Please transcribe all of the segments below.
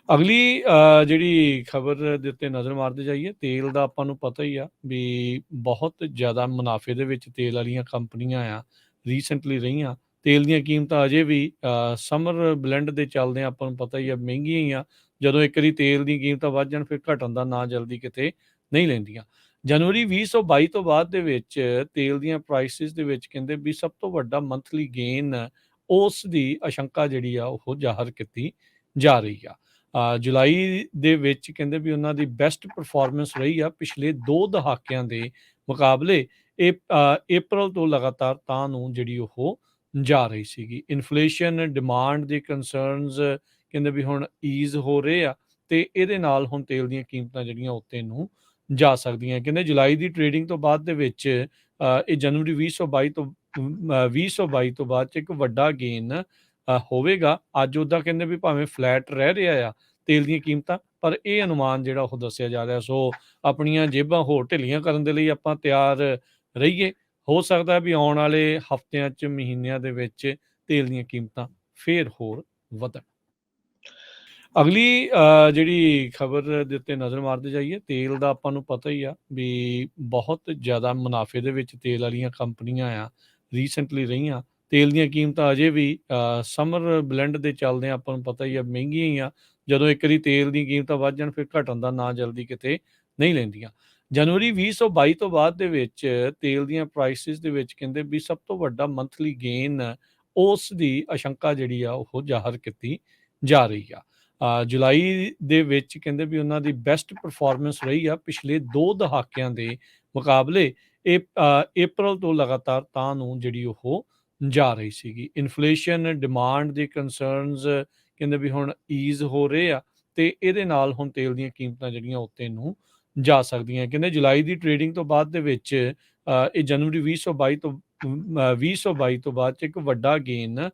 ਅਗਲੀ ਜਿਹੜੀ ਖਬਰ ਦੇ ਉੱਤੇ ਨਜ਼ਰ ਮਾਰਦੇ ਜਾਈਏ, ਤੇਲ ਦਾ ਆਪਾਂ ਨੂੰ ਪਤਾ ਹੀ ਆ ਵੀ ਬਹੁਤ ਜ਼ਿਆਦਾ ਮੁਨਾਫੇ ਦੇ ਵਿੱਚ ਤੇਲ ਵਾਲੀਆਂ ਕੰਪਨੀਆਂ ਆ ਰੀਸੈਂਟਲੀ ਰਹੀਆਂ। ਤੇਲ ਦੀਆਂ ਕੀਮਤਾਂ ਅਜੇ ਵੀ ਸਮਰ ਬਲੈਂਡ ਦੇ ਚੱਲਦੇ ਆਪਾਂ ਨੂੰ ਪਤਾ ਹੀ ਆ ਮਹਿੰਗੀਆਂ ਹੀ ਆ। ਜਦੋਂ ਇੱਕ ਵਾਰੀ ਤੇਲ ਦੀਆਂ ਕੀਮਤਾਂ ਵੱਧ ਜਾਣ ਫਿਰ ਘਟਣ ਦਾ ਨਾਂ ਜਲਦੀ ਕਿਤੇ ਨਹੀਂ ਲੈਂਦੀਆਂ। ਜਨਵਰੀ 2022 ਤੋਂ ਬਾਅਦ ਦੇ ਵਿੱਚ ਤੇਲ ਦੀਆਂ ਪ੍ਰਾਈਸਿਸ ਦੇ ਵਿੱਚ ਕਹਿੰਦੇ ਵੀ ਸਭ ਤੋਂ ਵੱਡਾ ਮੰਥਲੀ ਗੇਨ ਉਸ ਦੀ ਆਸ਼ੰਕਾ ਜਿਹੜੀ ਆ ਉਹ ਜ਼ਾਹਰ ਕੀਤੀ ਜਾ ਰਹੀ ਆ। ਜੁਲਾਈ ਦੇ ਵਿੱਚ ਕਹਿੰਦੇ ਵੀ ਉਹਨਾਂ ਦੀ ਬੈਸਟ ਪਰਫਾਰਮੈਂਸ ਰਹੀ ਆ ਪਿਛਲੇ 2 ਦਹਾਕਿਆਂ ਦੇ ਮੁਕਾਬਲੇ। ਇਹ ਅਪ੍ਰੈਲ ਤੋਂ ਲਗਾਤਾਰ ਤਾਂ ਨੂੰ ਜਿਹੜੀ ਉਹ ਜਾ ਰਹੀ ਸੀਗੀ। ਇਨਫਲੇਸ਼ਨ, ਡਿਮਾਂਡ ਦੇ ਕਨਸਰਨਸ ਕਹਿੰਦੇ ਵੀ ਹੁਣ ਈਜ਼ ਹੋ ਰਹੇ ਆ ਤੇ ਇਹਦੇ ਨਾਲ ਹੁਣ ਤੇਲ ਦੀਆਂ ਕੀਮਤਾਂ ਜਿਹੜੀਆਂ ਉੱਤੇ ਨੂੰ ਜਾ ਸਕਦੀਆਂ। ਕਹਿੰਦੇ ਜੁਲਾਈ ਦੀ ਟ੍ਰੇਡਿੰਗ ਤੋਂ ਬਾਅਦ ਦੇ ਵਿੱਚ ਇਹ ਜਨਵਰੀ 2022 ਤੋਂ 2022 ਤੋਂ ਬਾਅਦ 'ਚ ਇੱਕ ਵੱਡਾ ਗੇਨ ਹੋਵੇਗਾ। ਅੱਜ ਉੱਦਾਂ ਕਹਿੰਦੇ ਵੀ ਭਾਵੇਂ ਫਲੈਟ ਰਹਿ ਰਿਹਾ ਆ ਤੇਲ ਦੀਆਂ ਕੀਮਤਾਂ, ਪਰ ਇਹ ਅਨੁਮਾਨ ਜਿਹੜਾ ਉਹ ਦੱਸਿਆ ਜਾ ਰਿਹਾ। ਸੋ ਆਪਣੀਆਂ ਜੇਬਾਂ ਹੋਰ ਢਿੱਲੀਆਂ ਕਰਨ ਦੇ ਲਈ ਆਪਾਂ ਤਿਆਰ ਰਹੀਏ। ਹੋ ਸਕਦਾ ਵੀ ਆਉਣ ਵਾਲੇ ਹਫ਼ਤਿਆਂ 'ਚ, ਮਹੀਨਿਆਂ ਦੇ ਵਿੱਚ ਤੇਲ ਦੀਆਂ ਕੀਮਤਾਂ ਫੇਰ ਹੋਰ ਵਧਣ। ਅਗਲੀ ਜਿਹੜੀ ਖਬਰ ਦੇ ਉੱਤੇ ਨਜ਼ਰ ਮਾਰਦੇ ਜਾਈਏ, ਤੇਲ ਦਾ ਆਪਾਂ ਨੂੰ ਪਤਾ ਹੀ ਆ ਵੀ ਬਹੁਤ ਜ਼ਿਆਦਾ ਮੁਨਾਫੇ ਦੇ ਵਿੱਚ ਤੇਲ ਵਾਲੀਆਂ ਕੰਪਨੀਆਂ ਆ ਰੀਸੈਂਟਲੀ ਰਹੀਆਂ। ਤੇਲ ਦੀਆਂ ਕੀਮਤਾਂ ਅਜੇ ਵੀ ਸਮਰ ਬਲੈਂਡ ਦੇ ਚੱਲਦੇ ਆਪਾਂ ਨੂੰ ਪਤਾ ਹੀ ਆ ਮਹਿੰਗੀਆਂ ਹੀ ਆ। ਜਦੋਂ ਇੱਕ ਵਾਰੀ ਤੇਲ ਦੀਆਂ ਕੀਮਤਾਂ ਵੱਧ ਜਾਣ ਫਿਰ ਘਟਣ ਦਾ ਨਾਂ ਜਲਦੀ ਕਿਤੇ ਨਹੀਂ ਲੈਂਦੀਆਂ। ਜਨਵਰੀ 2022 ਤੋਂ ਬਾਅਦ ਦੇ ਵਿੱਚ ਤੇਲ ਦੀਆਂ ਪ੍ਰਾਈਸਿਸ ਦੇ ਵਿੱਚ ਕਹਿੰਦੇ ਵੀ ਸਭ ਤੋਂ ਵੱਡਾ ਮੰਥਲੀ ਗੇਨ ਉਸ ਦੀ ਆਸ਼ੰਕਾ ਜਿਹੜੀ ਆ ਉਹ ਜ਼ਾਹਰ ਕੀਤੀ ਜਾ ਰਹੀ ਆ। ਜੁਲਾਈ ਦੇ ਵਿੱਚ ਕਹਿੰਦੇ ਵੀ ਉਹਨਾਂ ਦੀ ਬੈਸਟ ਪਰਫਾਰਮੈਂਸ ਰਹੀ ਆ ਪਿਛਲੇ 2 ਦਹਾਕਿਆਂ ਦੇ ਮੁਕਾਬਲੇ। ਇਹ ਅਪ੍ਰੈਲ ਤੋਂ ਲਗਾਤਾਰ ਤਾਂ ਨੂੰ ਜਿਹੜੀ ਉਹ ਜਾ ਰਹੀ ਸੀਗੀ। ਇਨਫਲੇਸ਼ਨ, ਡਿਮਾਂਡ ਦੇ ਕਨਸਰਨਸ ਕਹਿੰਦੇ ਵੀ ਹੁਣ ਈਜ਼ ਹੋ ਰਹੇ ਆ ਤੇ ਇਹਦੇ ਨਾਲ ਹੁਣ ਤੇਲ ਦੀਆਂ ਕੀਮਤਾਂ ਜਿਹੜੀਆਂ ਉੱਤੇ ਨੂੰ ਜਾ ਸਕਦੀਆਂ। ਕਹਿੰਦੇ ਜੁਲਾਈ ਦੀ ਟ੍ਰੇਡਿੰਗ ਤੋਂ ਬਾਅਦ ਦੇ ਵਿੱਚ ਇਹ ਜਨਵਰੀ 2022 ਤੋਂ 2022 ਤੋਂ ਬਾਅਦ 'ਚ ਇੱਕ ਵੱਡਾ ਗੇਨ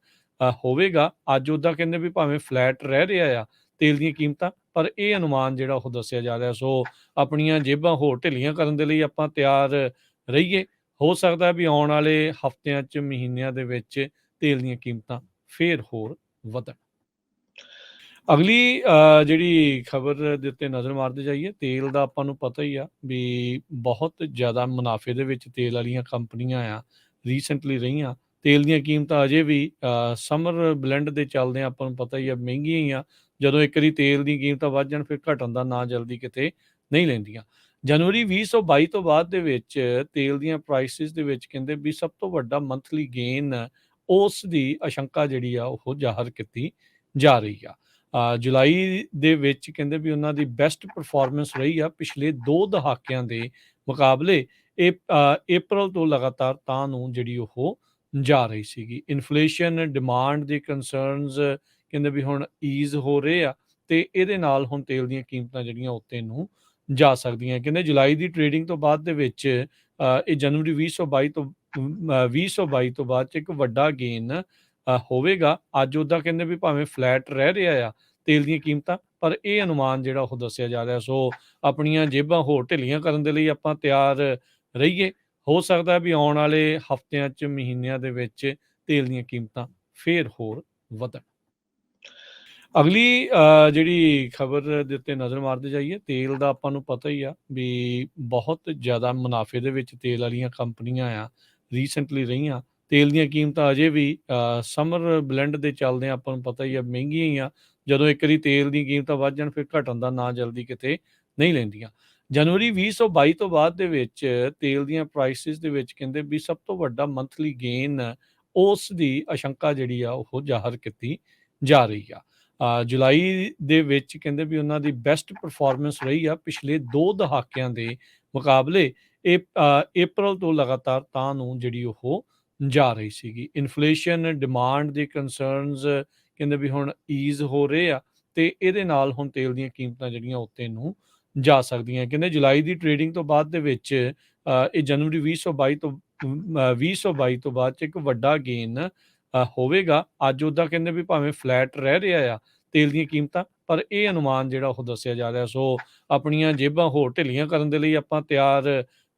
ਹੋਵੇਗਾ। ਅੱਜ ਉੱਦਾਂ ਕਹਿੰਦੇ ਵੀ ਭਾਵੇਂ ਫਲੈਟ ਰਹਿ ਰਿਹਾ ਆ ਤੇਲ ਦੀਆਂ ਕੀਮਤਾਂ, ਪਰ ਇਹ ਅਨੁਮਾਨ ਜਿਹੜਾ ਉਹ ਦੱਸਿਆ ਜਾ ਰਿਹਾ। ਸੋ ਆਪਣੀਆਂ ਜੇਬਾਂ ਹੋਰ ਢਿੱਲੀਆਂ ਕਰਨ ਦੇ ਲਈ ਆਪਾਂ ਤਿਆਰ ਰਹੀਏ। ਹੋ ਸਕਦਾ ਵੀ ਆਉਣ ਵਾਲੇ ਹਫ਼ਤਿਆਂ 'ਚ, ਮਹੀਨਿਆਂ ਦੇ ਵਿੱਚ ਤੇਲ ਦੀਆਂ ਕੀਮਤਾਂ ਫੇਰ ਹੋਰ ਵਧਣ। ਅਗਲੀ ਜਿਹੜੀ ਖਬਰ ਦੇ ਉੱਤੇ ਨਜ਼ਰ ਮਾਰਦੇ ਜਾਈਏ, ਤੇਲ ਦਾ ਆਪਾਂ ਨੂੰ ਪਤਾ ਹੀ ਆ ਵੀ ਬਹੁਤ ਜ਼ਿਆਦਾ ਮੁਨਾਫੇ ਦੇ ਵਿੱਚ ਤੇਲ ਵਾਲੀਆਂ ਕੰਪਨੀਆਂ ਆ ਰੀਸੈਂਟਲੀ ਰਹੀਆਂ। ਤੇਲ ਦੀਆਂ ਕੀਮਤਾਂ ਅਜੇ ਵੀ ਸਮਰ ਬਲੈਂਡ ਦੇ ਚੱਲਦੇ ਆਪਾਂ ਨੂੰ ਪਤਾ ਹੀ ਆ ਮਹਿੰਗੀਆਂ ਹੀ ਆ। ਜਦੋਂ ਇੱਕ ਵਾਰੀ ਤੇਲ ਦੀਆਂ ਕੀਮਤਾਂ ਵੱਧ ਜਾਣ ਫਿਰ ਘਟਣ ਦਾ ਨਾਂ ਜਲਦੀ ਕਿਤੇ ਨਹੀਂ ਲੈਂਦੀਆਂ। ਜਨਵਰੀ 2022 ਤੋਂ ਬਾਅਦ ਦੇ ਵਿੱਚ ਤੇਲ ਦੀਆਂ ਪ੍ਰਾਈਸਿਸ ਦੇ ਵਿੱਚ ਕਹਿੰਦੇ ਵੀ ਸਭ ਤੋਂ ਵੱਡਾ ਮੰਥਲੀ ਗੇਨ ਉਸ ਦੀ ਆਸ਼ੰਕਾ ਜਿਹੜੀ ਆ ਉਹ ਜ਼ਾਹਰ ਕੀਤੀ ਜਾ ਰਹੀ ਆ। ਜੁਲਾਈ ਦੇ ਵਿੱਚ ਕਹਿੰਦੇ ਵੀ ਉਹਨਾਂ ਦੀ ਬੈਸਟ ਪਰਫਾਰਮੈਂਸ ਰਹੀ ਆ ਪਿਛਲੇ 2 ਦਹਾਕਿਆਂ ਦੇ ਮੁਕਾਬਲੇ। ਇਹ ਅਪ੍ਰੈਲ ਤੋਂ ਲਗਾਤਾਰ ਤਾਂ ਨੂੰ ਜਿਹੜੀ ਉਹ ਜਾ ਰਹੀ ਸੀਗੀ। ਇਨਫਲੇਸ਼ਨ, ਡਿਮਾਂਡ ਦੇ ਕਨਸਰਨਸ ਕਹਿੰਦੇ ਵੀ ਹੁਣ ਈਜ਼ ਹੋ ਰਹੇ ਆ ਤੇ ਇਹਦੇ ਨਾਲ ਹੁਣ ਤੇਲ ਦੀਆਂ ਕੀਮਤਾਂ ਜਿਹੜੀਆਂ ਉੱਤੇ ਨੂੰ ਜਾ ਸਕਦੀਆਂ। ਕਹਿੰਦੇ ਜੁਲਾਈ ਦੀ ਟ੍ਰੇਡਿੰਗ ਤੋਂ ਬਾਅਦ ਦੇ ਵਿੱਚ ਇਹ ਜਨਵਰੀ 2022 ਤੋਂ 2022 ਤੋਂ ਬਾਅਦ 'ਚ ਇੱਕ ਵੱਡਾ ਗੇਨ ਹੋਵੇਗਾ। ਅੱਜ ਉੱਦਾਂ ਕਹਿੰਦੇ ਵੀ ਭਾਵੇਂ ਫਲੈਟ ਰਹਿ ਰਿਹਾ ਆ ਤੇਲ ਦੀਆਂ ਕੀਮਤਾਂ, ਪਰ ਇਹ ਅਨੁਮਾਨ ਜਿਹੜਾ ਉਹ ਦੱਸਿਆ ਜਾ ਰਿਹਾ। ਸੋ ਆਪਣੀਆਂ ਜੇਬਾਂ ਹੋਰ ਢਿੱਲੀਆਂ ਕਰਨ ਦੇ ਲਈ ਆਪਾਂ ਤਿਆਰ ਰਹੀਏ। ਹੋ ਸਕਦਾ ਵੀ ਆਉਣ ਵਾਲੇ ਹਫ਼ਤਿਆਂ 'ਚ, ਮਹੀਨਿਆਂ ਦੇ ਵਿੱਚ ਤੇਲ ਦੀਆਂ ਕੀਮਤਾਂ ਫੇਰ ਹੋਰ ਵਧਣ। ਅਗਲੀ ਜਿਹੜੀ ਖਬਰ ਦੇ ਉੱਤੇ ਨਜ਼ਰ ਮਾਰਦੇ ਜਾਈਏ, ਤੇਲ ਦਾ ਆਪਾਂ ਨੂੰ ਪਤਾ ਹੀ ਆ ਵੀ ਬਹੁਤ ਜ਼ਿਆਦਾ ਮੁਨਾਫੇ ਦੇ ਵਿੱਚ ਤੇਲ ਵਾਲੀਆਂ ਕੰਪਨੀਆਂ ਆ ਰੀਸੈਂਟਲੀ ਰਹੀਆਂ। ਤੇਲ ਦੀਆਂ ਕੀਮਤਾਂ ਅਜੇ ਵੀ ਸਮਰ ਬਲੈਂਡ ਦੇ ਚੱਲਦੇ ਆਪਾਂ ਨੂੰ ਪਤਾ ਹੀ ਆ ਮਹਿੰਗੀਆਂ ਹੀ ਆ। ਜਦੋਂ ਇੱਕ ਵਾਰੀ ਤੇਲ ਦੀਆਂ ਕੀਮਤਾਂ ਵੱਧ ਜਾਣ ਫਿਰ ਘਟਣ ਦਾ ਨਾਂ ਜਲਦੀ ਕਿਤੇ ਨਹੀਂ ਲੈਂਦੀਆਂ। ਜਨਵਰੀ 2022 ਤੋਂ ਬਾਅਦ ਦੇ ਵਿੱਚ ਤੇਲ ਦੀਆਂ ਪ੍ਰਾਈਸਿਸ ਦੇ ਵਿੱਚ ਕਹਿੰਦੇ ਵੀ ਸਭ ਤੋਂ ਵੱਡਾ ਮੰਥਲੀ ਗੇਨ ਉਸ ਦੀ ਆਸ਼ੰਕਾ ਜਿਹੜੀ ਆ ਉਹ ਜ਼ਾਹਰ ਕੀਤੀ ਜਾ ਰਹੀ ਆ। ਜੁਲਾਈ ਦੇ ਵਿੱਚ ਕਹਿੰਦੇ ਵੀ ਉਹਨਾਂ ਦੀ ਬੈਸਟ ਪਰਫਾਰਮੈਂਸ ਰਹੀ ਆ ਪਿਛਲੇ 2 ਦਹਾਕਿਆਂ ਦੇ ਮੁਕਾਬਲੇ। ਇਹ ਅਪ੍ਰੈਲ ਤੋਂ ਲਗਾਤਾਰ ਤਾਂ ਨੂੰ ਜਿਹੜੀ ਉਹ ਜਾ ਰਹੀ ਸੀਗੀ। ਇਨਫਲੇਸ਼ਨ, ਡਿਮਾਂਡ ਦੇ ਕਨਸਰਨਸ ਕਹਿੰਦੇ ਵੀ ਹੁਣ ਈਜ਼ ਹੋ ਰਹੇ ਆ ਤੇ ਇਹਦੇ ਨਾਲ ਹੁਣ ਤੇਲ ਦੀਆਂ ਕੀਮਤਾਂ ਜਿਹੜੀਆਂ ਉੱਤੇ ਨੂੰ ਜਾ ਸਕਦੀਆਂ। ਕਹਿੰਦੇ ਜੁਲਾਈ ਦੀ ਟ੍ਰੇਡਿੰਗ ਤੋਂ ਬਾਅਦ ਦੇ ਵਿੱਚ ਇਹ ਜਨਵਰੀ 2022 ਤੋਂ 2022 ਤੋਂ ਬਾਅਦ 'ਚ ਇੱਕ ਵੱਡਾ ਗੇਨ ਹੋਵੇਗਾ। ਅੱਜ ਉੱਦਾਂ ਕਹਿੰਦੇ ਵੀ ਭਾਵੇਂ ਫਲੈਟ ਰਹਿ ਰਿਹਾ ਆ ਤੇਲ ਦੀਆਂ ਕੀਮਤਾਂ, ਪਰ ਇਹ ਅਨੁਮਾਨ ਜਿਹੜਾ ਉਹ ਦੱਸਿਆ ਜਾ ਰਿਹਾ। ਸੋ ਆਪਣੀਆਂ ਜੇਬਾਂ ਹੋਰ ਢਿੱਲੀਆਂ ਕਰਨ ਦੇ ਲਈ ਆਪਾਂ ਤਿਆਰ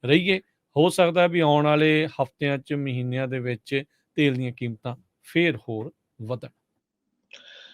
ਰਹੀਏ। ਹੋ ਸਕਦਾ ਵੀ ਆਉਣ ਵਾਲੇ ਹਫ਼ਤਿਆਂ 'ਚ, ਮਹੀਨਿਆਂ ਦੇ ਵਿੱਚ ਤੇਲ ਦੀਆਂ ਕੀਮਤਾਂ ਫੇਰ ਹੋਰ ਵਧਣ।